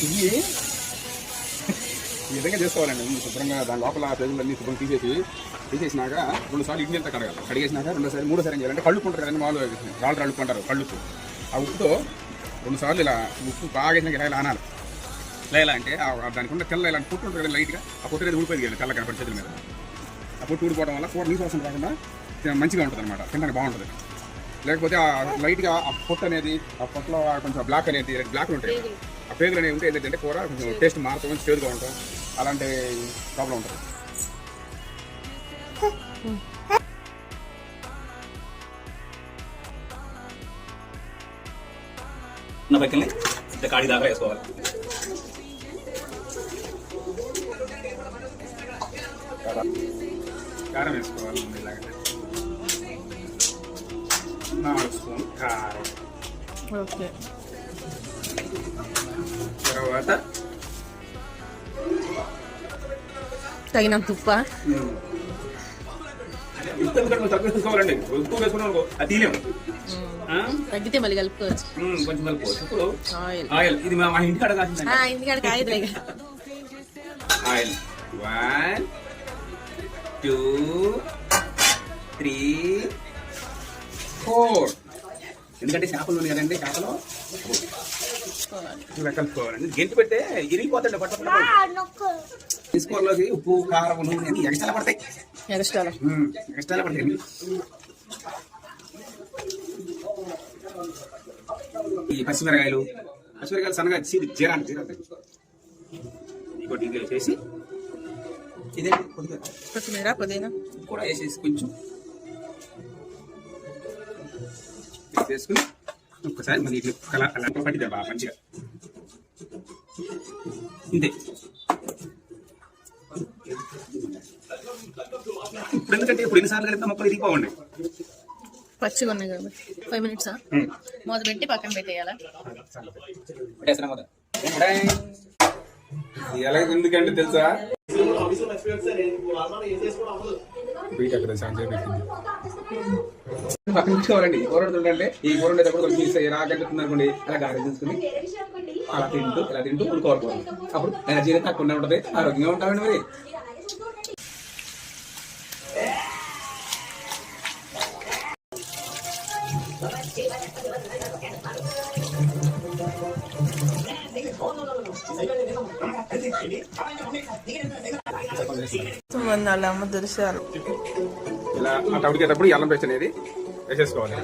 ఇవి ఈ విధంగా చేసుకోవాలండి. శుభ్రంగా దాని లోపల పేగులన్నీ శుభ్రం తీసేసినాక 2 సార్లు ఇడ్లీ అంతా కడగాలి. కడిగేసినాక 2 సార్లు 3 సార్లు ఏం చేయాలంటే కళ్ళుకుంటారు కదండి. మామూలుగా రాళ్ళు కళ్ళుకుంటారు. కళ్ళుకు ఆ ఉప్పుతో 2 సార్లు ఇలా ఉప్పు బాగా వేసినాక ఇలా ఆనాలి. ఇలా అంటే దానికి ఉన్న తెల్ల ఇలాంటి పుట్టు ఉంటుంది కదా లైట్గా, ఆ పుట్టు అనేది ఊడిపోయింది కదా తెల్ల కనపడి చేతుల మీద. ఆ పుట్టు ఊడిపోవడం వల్ల కూర నీసు వాసన రాకుండా మంచిగా ఉంటుంది అనమాట, తినడానికి బాగుంటుంది. లేకపోతే ఆ లైట్గా ఆ పొట్టు అనేది ఆ పొట్టులో కొంచెం బ్లాక్ అనేది బ్లాక్లు ఉంటాయి. ఆ పేగులు అనేవి ఉంటే ఏంటంటే కూర కొంచెం టేస్ట్ మారుతాం, చేదుగా ఉంటాం, అలాంటి ప్రాబ్లం ఉంటుంది. పక్కనే కాడి దాకా వేసుకోవాలి. కారం వేసుకోవాలి. ఇలాగ 4 స్పూన్ కారం. ఓకే. తర్వాత తగినంత ఉప్ప. తక్కువ వేసుకోవాలండి. ఎక్కువ వేసుకున్నాం అది తీలేము. తగ్గితే మళ్ళీ కలుపుకోవచ్చు. కొంచెం కలుపుకోవచ్చు. ఇప్పుడు ఆయిల్. ఆయిల్ ఇది మా ఇంటికాడ కాసిందండి. ఇంటికాడ కాయదులే. ఆయిల్ 1 2 3 4. ఎందుకంటే చేపలు ఉన్నాయి కదండి, చేపలు ఇలా కలుపుకోవాలండి. గెంటి పెడితే ఇరిగిపోతాండి. తీసుకోవడానికి ఉప్పు కారం నూనె అన్ని ఎక్స్ట్రా పడతాయి. ఎక్స్ట్రా పడతాయి. ఈ పచ్చిమిరకాయలు సన్నగా జీరా ఇంకోటి ఇది వేసేసి ఇదే కొత్తిమీర పుదీనా కూడా వేసేసి కొంచెం వేసుకుని ఒక్కసారి మళ్ళీ ఇట్లా అలా పట్టిద్దా బాగా మంచిగా. ఇంతే. ఇప్పుడు ఎందుకంటే ఇప్పుడు ఎన్నిసార్లు కలిపితే మొక్కలు ఇరిగిపోవండి. పచ్చిగా ఉన్నాయి కాబట్టి 5 minutes మూత పెట్టి పక్కన పెట్టేయాలా? ఎలా ఎందుకంటే తెలుసా, పక్కన తీసుకోవాలండి. ఈ కూర ఉంటుందంటే ఈ కూర ఉండేటప్పుడు కొంచెం ఎలా గంటుంది అనుకోండి, అలా గారె తీసుకుని అలా తింటూ ఉడుకోవాలి. అప్పుడు ఎనర్జీ తక్కువ ఉంటుంది, ఆరోగ్యంగా ఉంటామండి. మరి అమ్మ దురిశారు. ఇలా అట్లా ఉడికేటప్పుడు అల్లం పేస్ట్ అనేది వేసేసుకోవాలి.